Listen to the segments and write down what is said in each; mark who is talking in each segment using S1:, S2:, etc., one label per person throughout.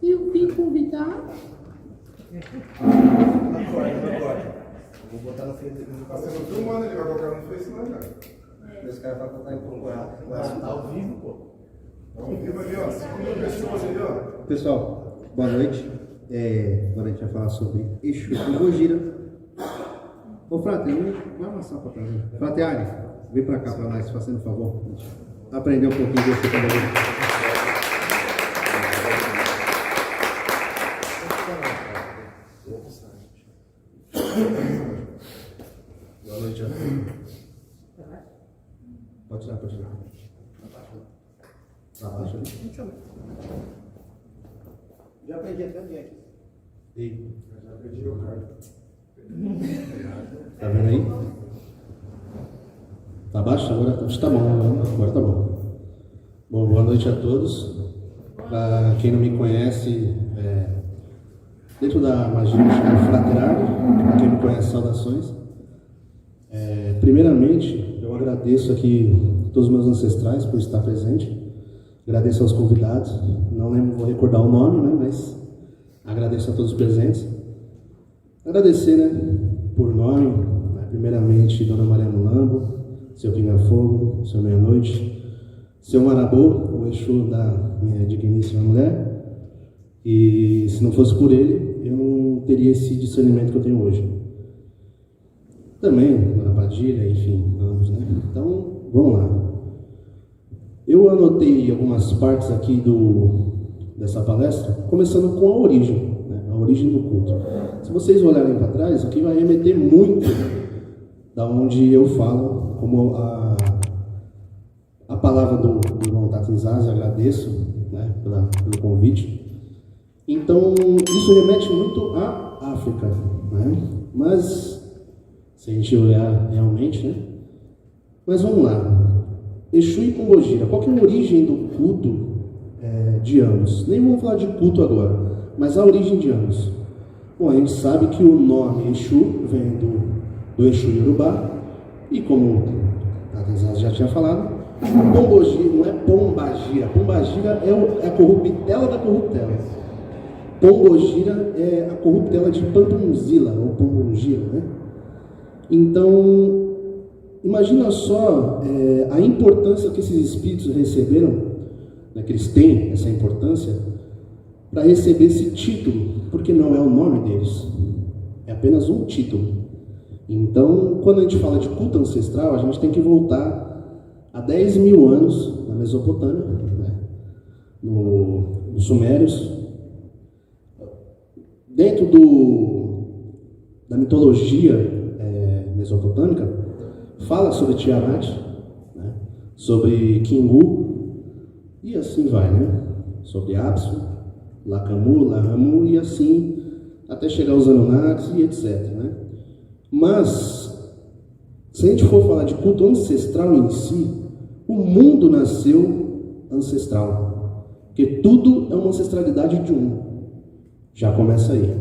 S1: Eu vim convidar.
S2: Agora. Vou botar no Facebook.
S3: Você não filmando, ele vai colocar no Facebook, né?
S2: Esse cara vai botar em concorrência.
S4: Tá ao vivo, pô.
S3: Ao vivo ali, ó. 5 pessoas ali, ó.
S5: Pessoal, boa noite. Agora a gente vai falar sobre Exu e Gojira. Ô Frate, vai amassar para trás. Frate Ali, vem para cá para nós, fazendo favor. Aprender um pouquinho de Exu também. Boa noite, Ana. Pode tirar, pode tirar. Abaixa.
S2: Já aprendi até onde é aqui.
S5: Ei,
S3: Já perdi o carro.
S5: tá vendo aí? Tá baixo? Agora tá bom. Agora tá bom. Bom, boa noite a todos. Para quem não me conhece, dentro da magia de fraternário, para quem me conhece, saudações. Primeiramente, eu agradeço aqui a todos os meus ancestrais por estar presente. Agradeço aos convidados. Não lembro, vou recordar o nome, né? Mas agradeço a todos os presentes. Agradecer, né? Por nome, né, primeiramente, Dona Maria Mulambo, Seu Pinga-Fogo, Seu Meia-Noite, Seu Marabô, o Exu da minha digníssima mulher. E se não fosse por ele, eu não teria esse discernimento que eu tenho hoje. Também, Dona Padilha, enfim, ambos, né? Então, vamos lá. Eu anotei algumas partes aqui dessa palestra, começando com a origem, né? A origem do culto. Se vocês olharem para trás, aqui vai remeter muito da onde eu falo, como a palavra do irmão Tatinzaz, agradeço, né, pelo convite. Então, isso remete muito à África, né? Mas, se a gente olhar realmente, né? Mas vamos lá. Exu e Pombogira, qual que é a origem do culto de ambos? Nem vamos falar de culto agora, mas a origem de ambos. Bom, a gente sabe que o nome Exu vem do Exu Yorubá, e como a já tinha falado, Pombogira não é Pombagira. Pombagira é a corruptela da corruptela. Pombogira é a corruptela de Pampunzila, ou Pombongira, né? Então, imagina só a importância que esses espíritos receberam, né, que eles têm essa importância, para receber esse título, porque não é o nome deles, é apenas um título. Então, quando a gente fala de culto ancestral, a gente tem que voltar a 10 mil anos na Mesopotâmia, né, nos Sumérios. Dentro da mitologia mesopotâmica, fala sobre Tiamat, né? Sobre Kingu, e assim vai, né? Sobre Apsu, Lakamu, Lahamu, e assim até chegar aos Anunnakis e etc, né? Mas, se a gente for falar de culto ancestral em si, o mundo nasceu ancestral, porque tudo é uma ancestralidade de um. Já começa aí.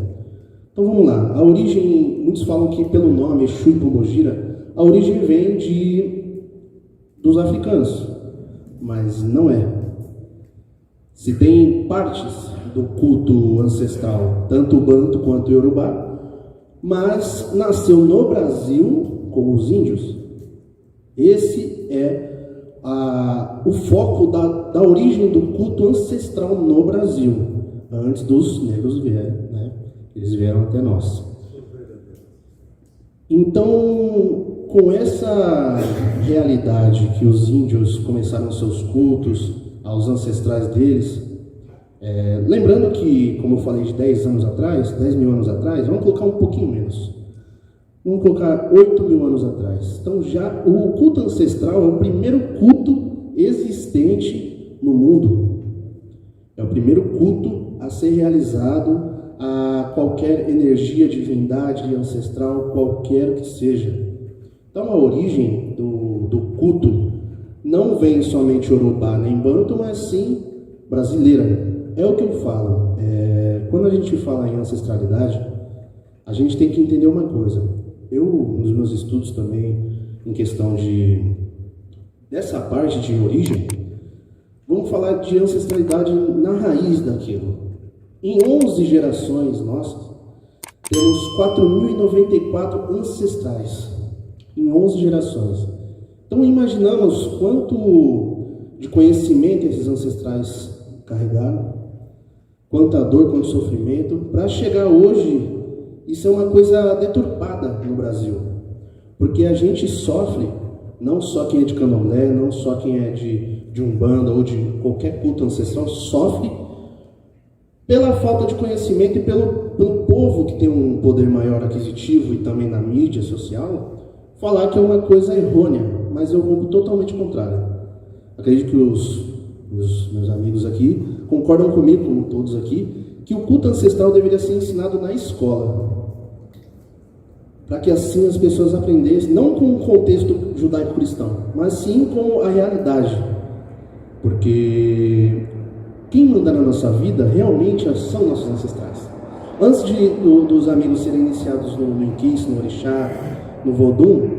S5: Então vamos lá. A origem, muitos falam que pelo nome Exu e Pombogira, a origem vem dos africanos, mas não é. Se tem partes do culto ancestral, tanto o Banto quanto o Yorubá, mas nasceu no Brasil com os índios. Esse é o foco da origem do culto ancestral no Brasil, antes dos negros vierem, né? Eles vieram até nós. Então, com essa realidade que os índios começaram seus cultos aos ancestrais deles, lembrando que, como eu falei, de 10 anos atrás, 10 mil anos atrás, vamos colocar um pouquinho menos. Vamos colocar 8 mil aanos atrás. Então, já o culto ancestral é o primeiro culto existente no mundo. É o primeiro culto a ser realizado a qualquer energia, divindade ancestral, qualquer que seja. Então, a origem do culto não vem somente Yorubá nem Banto, mas sim brasileira. É o que eu falo. Quando a gente fala em ancestralidade, a gente tem que entender uma coisa. Eu, nos meus estudos também, em questão dessa parte de origem, vamos falar de ancestralidade na raiz daquilo. Em 11 gerações nossas, temos 4.094 ancestrais. Em 11 gerações. Então imaginamos quanto de conhecimento esses ancestrais carregaram, quanta dor, quanto sofrimento, para chegar hoje. Isso é uma coisa deturpada no Brasil, porque a gente sofre, não só quem é de candomblé, não só quem é de umbanda ou de qualquer culto ancestral, sofre pela falta de conhecimento e pelo povo que tem um poder maior aquisitivo e também na mídia social, falar que é uma coisa errônea, mas eu vou totalmente contrário. Acredito que os meus amigos aqui concordam comigo, como todos aqui, que o culto ancestral deveria ser ensinado na escola, para que assim as pessoas aprendessem, não com o contexto judaico-cristão, mas sim com a realidade, porque quem manda na nossa vida realmente são nossos ancestrais. Antes dos amigos serem iniciados no Inquice, no Orixá, no Vodum,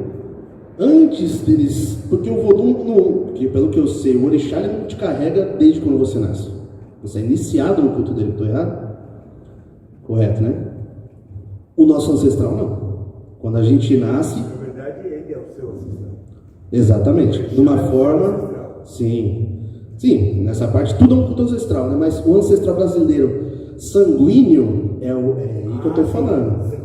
S5: antes deles, porque o Vodum, pelo que eu sei, o Orixá ele não te carrega desde quando você nasce. Você é iniciado no culto dele, estou errado? Correto, né? O nosso ancestral não. Quando a gente nasce...
S3: Na verdade, ele é o seu ancestral.
S5: Exatamente. De uma forma... Sim. Sim, nessa parte tudo é um culto ancestral, né? Mas o ancestral brasileiro sanguíneo é aí que eu estou falando.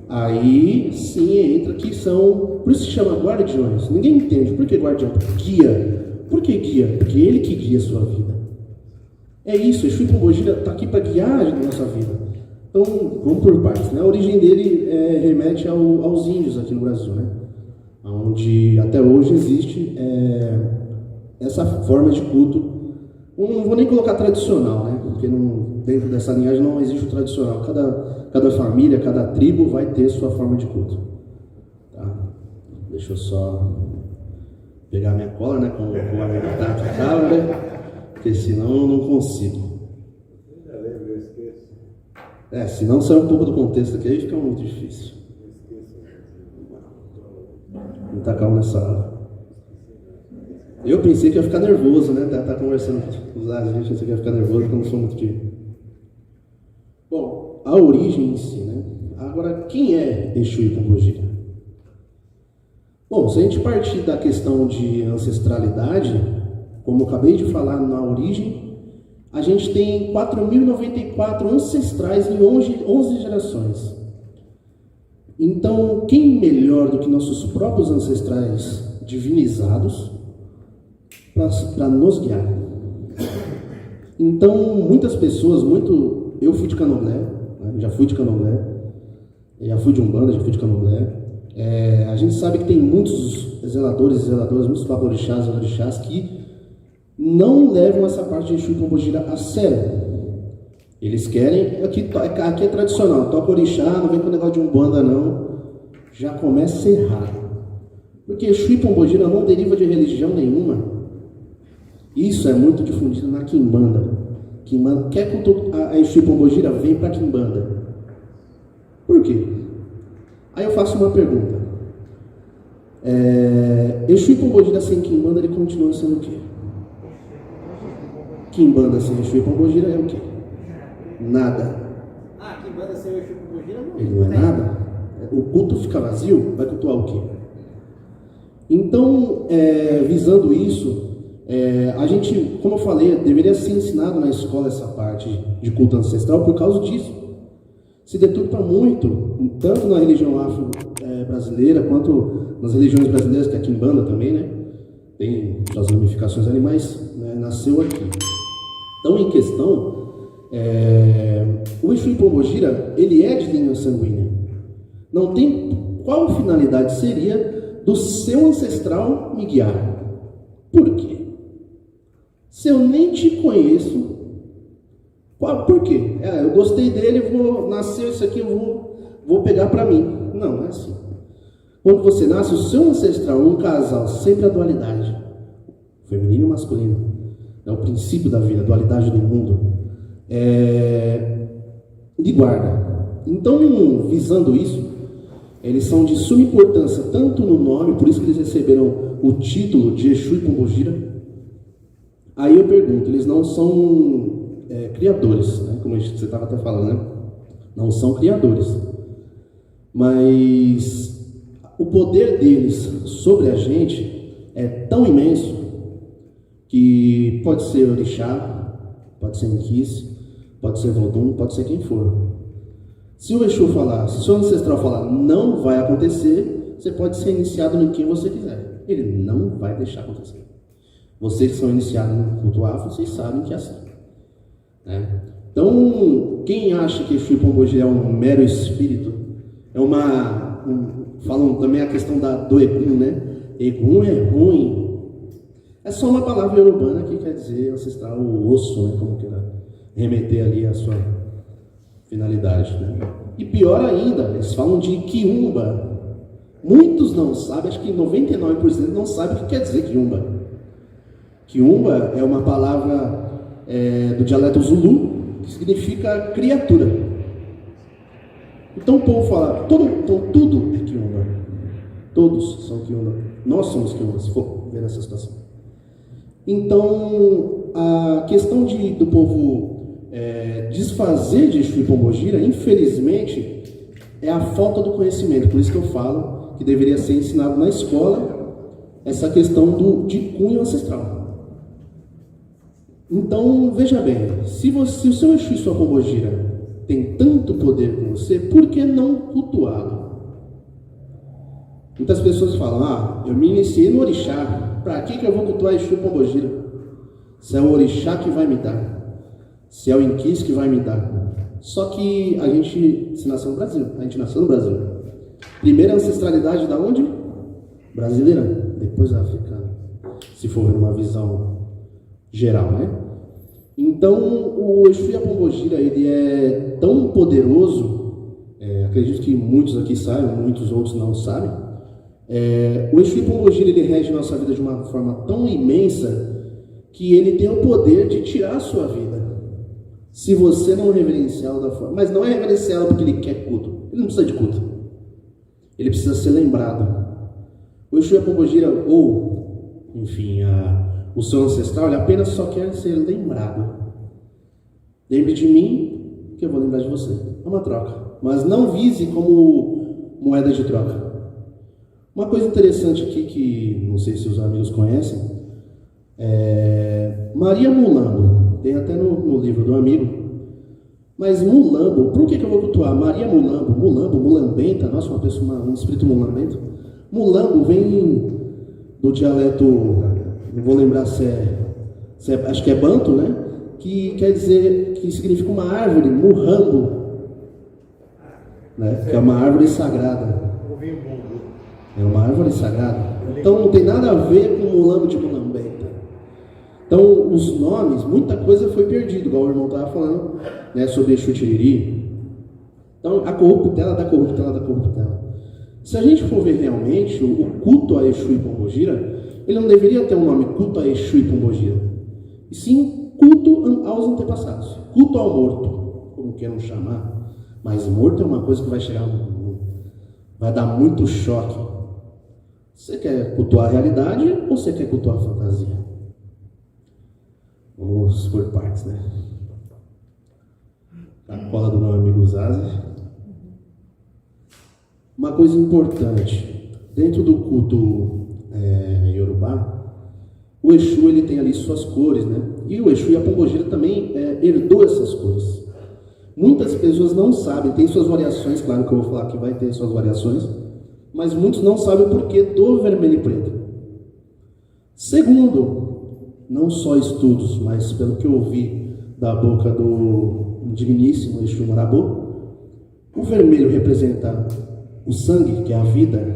S5: Aí sim entra que são... Por isso se chama guardiões. Ninguém entende. Por que guardião? Guia. Por que guia? Porque ele que guia a sua vida. É isso, Exu e Pombogira está aqui para guiar a nossa vida. Então, vamos por partes, né? A origem dele remete aos índios aqui no Brasil, né? Onde até hoje existe essa forma de culto. Não vou nem colocar tradicional, né? Porque dentro dessa linhagem não existe o tradicional. Cada família, cada tribo vai ter sua forma de culto. Tá? Deixa eu só pegar minha cola, né? Com a minha tática, né? Porque senão eu não consigo. Senão sai um pouco do contexto aqui, aí fica muito difícil. Vou tacar nessa hora. Eu pensei que ia ficar nervoso, né? Tá conversando com os lados, gente, pensei que ia ficar nervoso porque eu não sou muito de... Bom, a origem em si, né? Agora, quem é Exu e Pombogira? Bom, se a gente partir da questão de ancestralidade, como eu acabei de falar na origem, a gente tem 4.094 ancestrais em 11 gerações. Então, quem melhor do que nossos próprios ancestrais divinizados para nos guiar? Então, muitas pessoas, eu fui de candomblé, né? Já fui de candomblé, já fui de umbanda, já fui de candomblé. A gente sabe que tem muitos zeladores e zeladoras, muitos baborixás e orixás que não levam essa parte de Exu e Pombogira a sério. Eles querem, aqui é tradicional, toca orixá, não vem com o negócio de umbanda não, já começa a ser errado. Porque Exu e Pombogira não deriva de religião nenhuma. Isso é muito difundido na Quimbanda. Quer culto a Exu e Pombogira, vem para Quimbanda. Por quê? Aí eu faço uma pergunta. Exu e Pombogira sem Quimbanda, ele continua sendo o quê? Quimbanda sem Exu e Pombogira é o quê? Nada.
S1: Quimbanda sem Exu e Pombogira não.
S5: Ele não é nada. O culto fica vazio, vai cultuar o quê? Então, visando isso, a gente, como eu falei, deveria ser ensinado na escola essa parte de culto ancestral por causa disso. Se deturpa muito, tanto na religião afro-brasileira, quanto nas religiões brasileiras, que é a Quimbanda também, né? Tem suas ramificações ali, mas nasceu aqui. Então, em questão, o Exu e Pombogira, ele é de linha sanguínea. Não tem qual finalidade seria do seu ancestral me guiar. Por quê? Se eu nem te conheço, por quê? Eu gostei dele, nasceu isso aqui, eu vou pegar para mim. Não é assim. Quando você nasce, o seu ancestral, um casal, sempre a dualidade, feminino e masculino. É o princípio da vida, a dualidade do mundo. De guarda. Então, visando isso, eles são de suma importância, tanto no nome, por isso que eles receberam o título de Exu e Pombogira. Aí eu pergunto, eles não são criadores, né? Como você estava até falando, né? Não são criadores. Mas o poder deles sobre a gente é tão imenso que pode ser orixá, pode ser Nquis, pode ser Vodum, pode ser quem for. Se o Exu falar, se o seu ancestral falar, não vai acontecer, você pode ser iniciado no que você quiser. Ele não vai deixar acontecer. Vocês que são iniciados no culto afro, vocês sabem que é assim. Né? Então, quem acha que Exu e Pombogira é um mero espírito, falam também a questão do Egum, né? Egum é ruim. É só uma palavra iorubana que quer dizer ancestral, o osso, né? Como queira remeter ali a sua finalidade, né? E pior ainda, eles falam de quiumba. Muitos não sabem, acho que 99% não sabem o que quer dizer quiumba. Quiumba é uma palavra do dialeto Zulu, que significa criatura. Então o povo fala, tudo é quiumba. Todos são quiumba. Nós somos quiumba, se for ver nessa situação. Então, a questão do povo desfazer de Exu e Pombogira, infelizmente, é a falta do conhecimento. Por isso que eu falo que deveria ser ensinado na escola essa questão de cunho ancestral. Então, veja bem, se o seu Exu e sua Pombogira tem tanto poder com você, por que não cultuá-lo? Muitas pessoas falam, eu me iniciei no orixá, para que eu vou cultuar Exu e Pombogira? Se é o orixá que vai me dar, se é o Nquis que vai me dar. Só que a gente nasceu no Brasil. Primeira ancestralidade da onde? Brasileira, depois africana, se for numa visão geral, né? Então, o Exu e a Pombogira, ele é tão poderoso, acredito que muitos aqui sabem, muitos outros não sabem. O Exu e a Pombogira, ele rege nossa vida de uma forma tão imensa que ele tem o poder de tirar a sua vida, se você não reverenciá-lo da forma. Mas não é reverenciá-lo porque ele quer culto, ele não precisa de culto, ele precisa ser lembrado. O Exu e a Pombogira, ou, enfim, o seu ancestral, ele apenas só quer ser lembrado. Lembre de mim, que eu vou lembrar de você. É uma troca. Mas não vise como moeda de troca. Uma coisa interessante aqui, que não sei se os amigos conhecem, Maria Mulambo. Tem até no livro do amigo. Mas Mulambo, por que eu vou cultuar? Maria Mulambo, mulambenta, nossa, um espírito mulambento. Mulambo vem do dialeto, não vou lembrar se é, acho que é banto, né? Que quer dizer, que significa uma árvore, murrambo, né? Que é uma árvore sagrada. É uma árvore sagrada. Então não tem nada a ver com Mulambo de mulambenta. Então os nomes, muita coisa foi perdida, igual o irmão estava falando, né? Sobre Exu Tiriri. Então a corruptela da corruptela. Se a gente for ver realmente o culto a Exu e Pombogira, ele não deveria ter um nome, culto a Exu e Pombogira, e sim culto aos antepassados, culto ao morto, como queiram chamar. Mas morto é uma coisa que vai chegar, vai dar muito choque. Você quer cultuar a realidade ou você quer cultuar a fantasia? Vamos por partes, né? A cola do meu amigo Zazi. Uma coisa importante, dentro do culto Yorubá, o Exu, ele tem ali suas cores, né? E o Exu e a Pombogira também herdou essas cores. Muitas pessoas não sabem, tem suas variações, claro que eu vou falar que vai ter suas variações, mas muitos não sabem o porquê do vermelho e preto. Segundo, não só estudos, mas pelo que eu ouvi da boca do digníssimo Exu Marabô, o vermelho representa o sangue, que é a vida,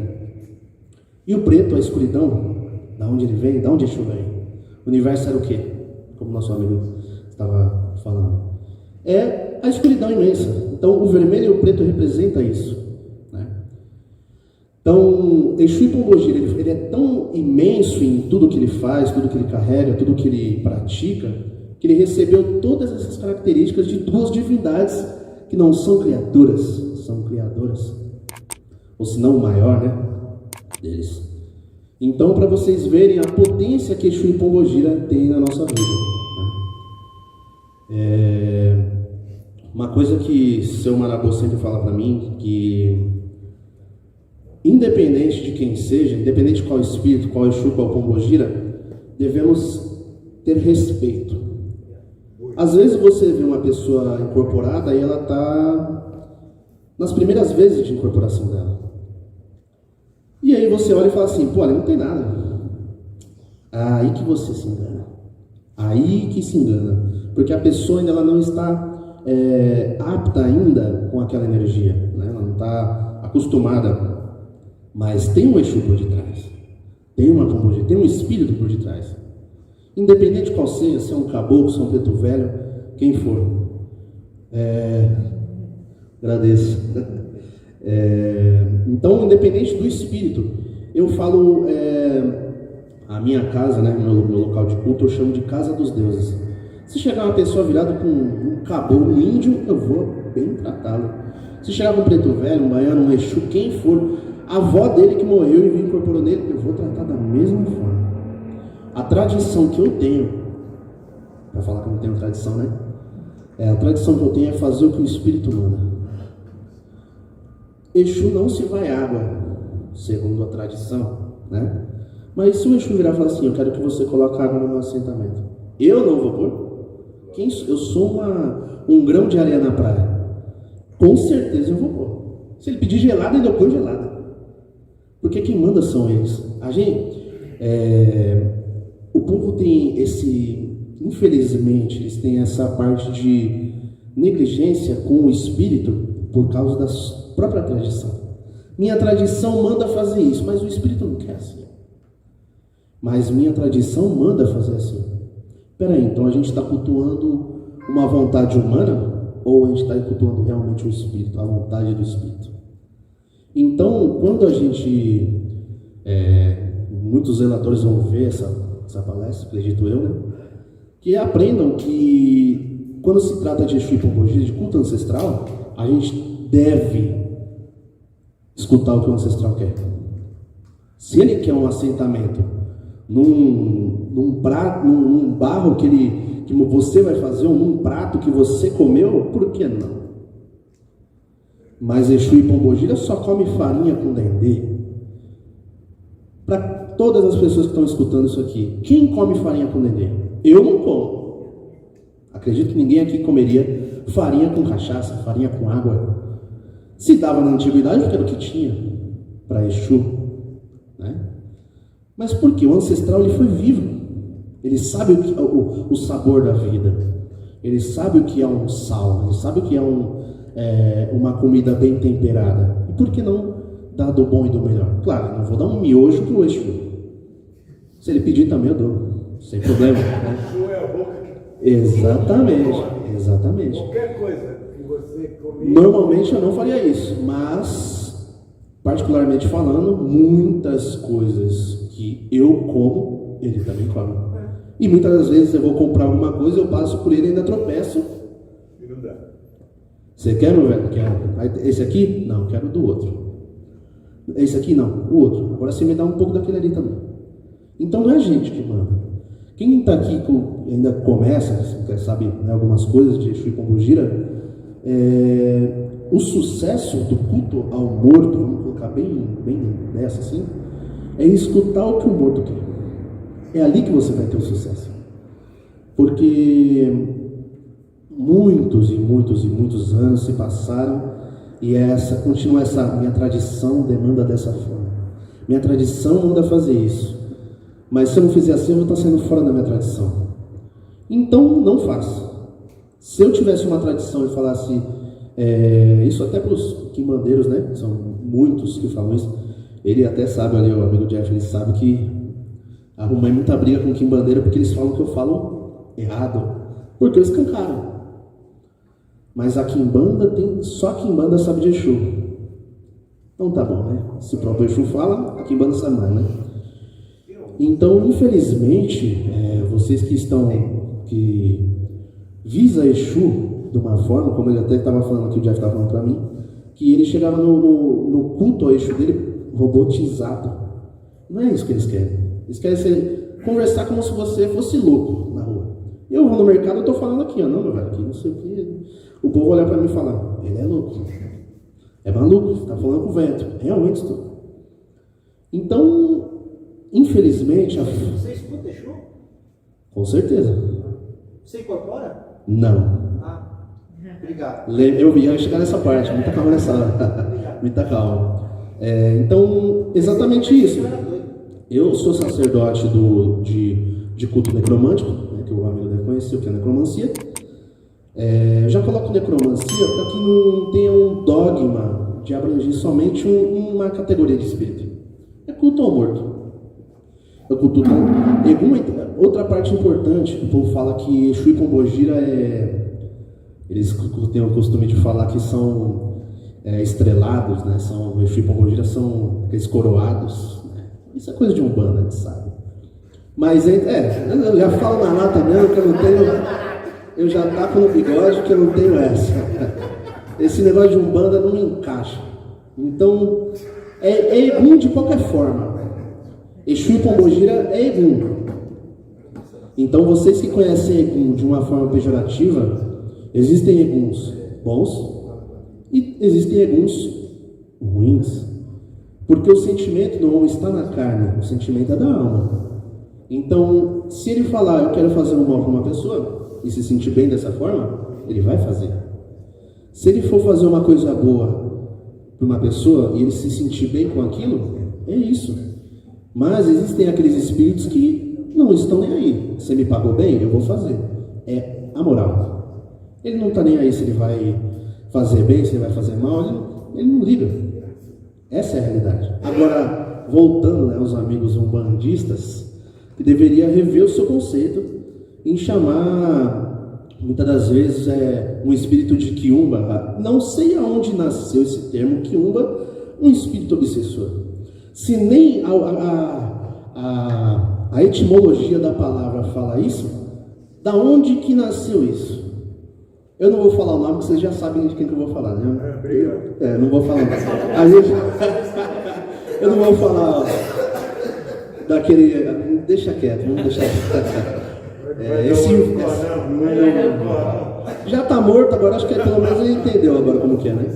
S5: e o preto, a escuridão. Da onde ele vem, da onde Exu vem. O universo era o quê? Como nosso amigo estava falando. É a escuridão imensa. Então, o vermelho e o preto representam isso, né? Então, Exu e Pombogira, ele é tão imenso em tudo que ele faz, tudo que ele carrega, tudo que ele pratica, que ele recebeu todas essas características de duas divindades que não são criaturas, são criadoras. Ou se não o maior, né, deles. Então, para vocês verem a potência que Exu e Pombogira tem na nossa vida, Uma coisa que seu Marabô sempre fala para mim, que independente de quem seja, independente de qual espírito, qual Exu, qual Pombogira, devemos ter respeito. Às vezes você vê uma pessoa incorporada e ela está nas primeiras vezes de incorporação dela. E aí você olha e fala assim, pô, ali não tem nada. Aí que você se engana. Aí que se engana. Porque a pessoa ainda ela não está apta ainda com aquela energia, né? Ela não está acostumada. Mas tem um Exu por detrás. Tem uma Pombogira, tem um espírito por detrás. Independente de qual seja, se é um caboclo, se é um preto velho, quem for. Agradeço. Então, independente do espírito, eu falo, a minha casa, né, meu local de culto, eu chamo de casa dos deuses. Se chegar uma pessoa virada com um caboclo, um índio, eu vou bem tratá-lo. Se chegar com um preto velho, um baiano, um Exu, quem for, a avó dele que morreu e me incorporou nele, eu vou tratar da mesma forma. A tradição que eu tenho, para falar que eu não tenho tradição, né? A tradição que eu tenho é fazer o que o Espírito manda. Exu não se vai água, segundo a tradição, né? Mas se o Exu virar e falar assim, eu quero que você coloque água no meu assentamento, eu não vou pôr? Eu sou um grão de areia na praia. Com certeza eu vou pôr. Se ele pedir gelada, eu põe gelada. Porque quem manda são eles. O povo tem infelizmente, eles têm essa parte de negligência com o espírito por causa da própria tradição. Minha tradição manda fazer isso, mas o espírito não quer assim. Mas minha tradição manda fazer assim. Peraí, então a gente está cultuando uma vontade humana ou a gente está cultuando realmente o espírito, a vontade do espírito? Então, quando a gente... muitos zeladores vão ver essa palestra, acredito eu, né? Que aprendam que quando se trata de Exu e Pombogira, de culto ancestral, a gente deve escutar o que o ancestral quer. Se ele quer um assentamento num barro que você vai fazer, ou num prato que você comeu, por que não? Mas Exu e Pombogira só come farinha com dendê. Para todas as pessoas que estão escutando isso aqui, quem come farinha com dendê? Eu não como. Acredito que ninguém aqui comeria farinha com cachaça, farinha com água. Se dava na antiguidade, porque era o que tinha para Exu, né? Mas por quê? O ancestral ele foi vivo. Ele sabe o sabor da vida. Ele sabe o que é um sal. Ele sabe o que é uma comida bem temperada. E por que não dar do bom e do melhor? Claro, não vou dar um miojo pro Exu. Se ele pedir também eu dou, sem problema, né?
S3: Exu é a boca que...
S5: Exatamente.
S3: Qualquer coisa que você comer...
S5: Normalmente eu não faria isso, mas, particularmente falando, muitas coisas que eu como, ele também come. E muitas das vezes eu vou comprar alguma coisa, eu passo por ele e ainda tropeço.
S3: E não dá.
S5: Você quer, meu velho? Quero. Esse aqui? Não, quero do outro. Esse aqui não, o outro. Agora você me dá um pouco daquele ali também. Então não é a gente que manda. Quem está aqui ainda começa, sabe, né, algumas coisas de Exu e Pombogira, o sucesso do culto ao morto, vamos colocar bem nessa assim, é escutar o que o morto quer. É ali que você vai ter o sucesso. Porque muitos anos se passaram e continua essa minha tradição demanda dessa forma. Minha tradição manda fazer isso. Mas se eu não fizer assim, eu vou estar saindo fora da minha tradição. Então, não faço. Se eu tivesse uma tradição e falasse, isso até para os quimbandeiros, né? São muitos que falam isso. Ele até sabe, ali, o amigo Jeff, ele sabe que arrumei muita briga com o quimbandeiro porque eles falam que eu falo errado. Porque eles escancaram. Mas a quimbanda só a quimbanda sabe de Exu. Então tá bom, né? Se o próprio Exu fala, a quimbanda sabe mais, né? Então, infelizmente, vocês que visa Exu de uma forma, como ele até estava falando aqui, o Jeff estava falando para mim, que ele chegava no culto ao Exu dele robotizado. Não é isso que eles querem. Eles querem conversar como se você fosse louco na rua. Eu vou no mercado, eu tô falando aqui, ó, não, meu velho, aqui não sei o que. O povo olha pra mim e fala, ele é louco. É maluco, tá falando com o vento. Realmente estou. Então, infelizmente...
S1: Você escuta Exu?
S5: Com certeza.
S1: Você incorpora?
S5: Não.
S1: Ah, obrigado.
S5: Eu ia chegar nessa parte, muita calma nessa hora. Muita calma. Então, exatamente isso. Eu sou sacerdote de culto necromântico, né, que o amigo deve conhecer, o que é necromancia. Já coloco necromancia para que não tenha um dogma de abranger somente uma categoria de espírito. É culto ao morto. É culto ao... Outra parte importante, o povo fala que Exu e Pombogira eles têm o costume de falar que são estrelados, né? Exu e Pombogira são aqueles coroados. Né? Isso é coisa de Umbanda, a gente sabe. Mas eu já falo na lata mesmo que eu não tenho... Eu já tapo no bigode que eu não tenho essa. Esse negócio de Umbanda não me encaixa. Então, é Egum de qualquer forma. Exu e Pombogira é Egum. Então, vocês que conhecem Egum de uma forma pejorativa, existem Eguns bons e existem Eguns ruins. Porque o sentimento não está na carne, o sentimento é da alma. Então, se ele falar, eu quero fazer um mal para uma pessoa, e se sentir bem dessa forma, ele vai fazer. Se ele for fazer uma coisa boa para uma pessoa e ele se sentir bem com aquilo, é isso. Mas existem aqueles espíritos que não estão nem aí. Você me pagou bem, eu vou fazer. É a moral. Ele não está nem aí se ele vai fazer bem, se ele vai fazer mal, ele não liga. Essa é a realidade. Agora, voltando, né, aos amigos umbandistas, que deveria rever o seu conceito em chamar, muitas das vezes, um espírito de quiumba. Não sei aonde nasceu esse termo quiumba, um espírito obsessor. Se nem a etimologia da palavra fala isso, da onde que nasceu isso? Eu não vou falar o nome, porque vocês já sabem de quem que eu vou falar, né? Não vou falar. Eu não vou falar daquele... Deixa quieto, vamos deixar quieto. Já está morto, agora acho que pelo menos ele entendeu agora como que é, né?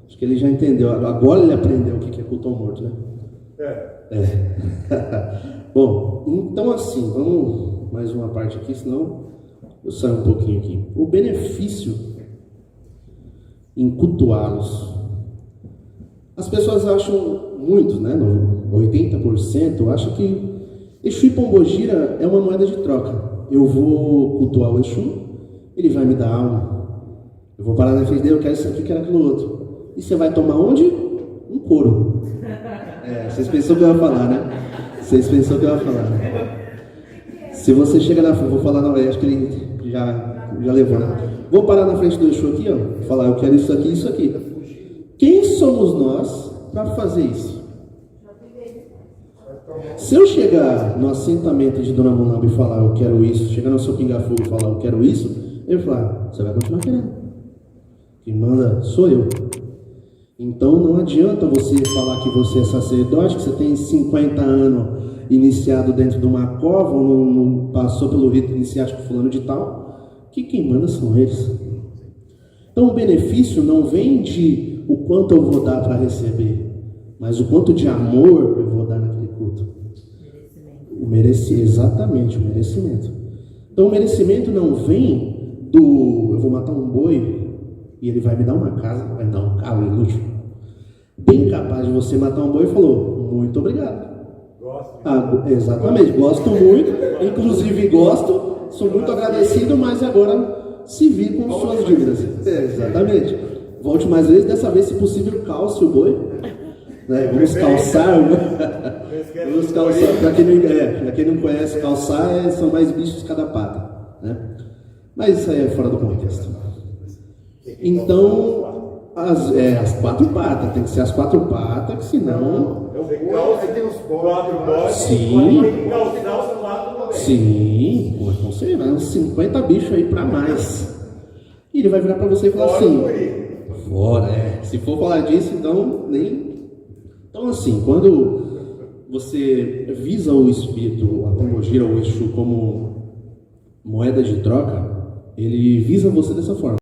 S5: Acho que ele já entendeu, agora ele aprendeu o que é culto ao morto, né? Bom, então assim, vamos mais uma parte aqui, senão eu saio um pouquinho aqui. O benefício em cultuá-los. As pessoas acham, muitos, né? 80% acham que Exu e Pombogira é uma moeda de troca. Eu vou cultuar o Exu, ele vai me dar alma. Eu vou parar na frente dele, eu quero isso aqui, quero aquilo outro. E você vai tomar onde? Um couro. Vocês pensam que eu ia falar, né? Se você chega na frente, vou falar na vez, acho que ele já levou, né? Vou parar na frente do Exu aqui, ó. Falar, eu quero isso aqui, isso aqui. Quem somos nós para fazer isso? Se eu chegar no assentamento de Dona Munamba e falar, eu quero isso, chegar no seu pinga-fogo e falar, eu quero isso, ele vai falar, você vai continuar querendo. Quem manda sou eu. Então não adianta você falar que você é sacerdote, que você tem 50 anos iniciado dentro de uma cova, ou não passou pelo rito iniciático fulano de tal, que quem manda são eles. Então o benefício não vem de o quanto eu vou dar para receber, mas o quanto de amor eu vou dar naquele culto. Exatamente, o merecimento. Então o merecimento não vem do eu vou matar um boi e ele vai me dar uma casa, vai me dar um carro inútil. Bem capaz de você matar um boi e falou, muito obrigado. Exatamente, gosto muito, inclusive gosto, sou muito agradecido, mas agora se vir com suas dívidas. Exatamente. Volte mais vezes, dessa vez, se possível, calce o boi. Né? Vamos calçar. Vamos calçar. Para quem não conhece, calçar são mais bichos de cada pata. Né? Mas isso aí é fora do contexto. Então, as quatro patas, tem que ser as quatro patas, que senão.
S3: Aí tem os quatro
S5: Sim. Sim, não sei, vai uns 50 bichos aí pra mais. E ele vai virar pra você e falar assim: fora, se for falar disso, então nem. Então, assim, quando você visa o espírito, a Pombogira ou o Exu como moeda de troca, ele visa você dessa forma.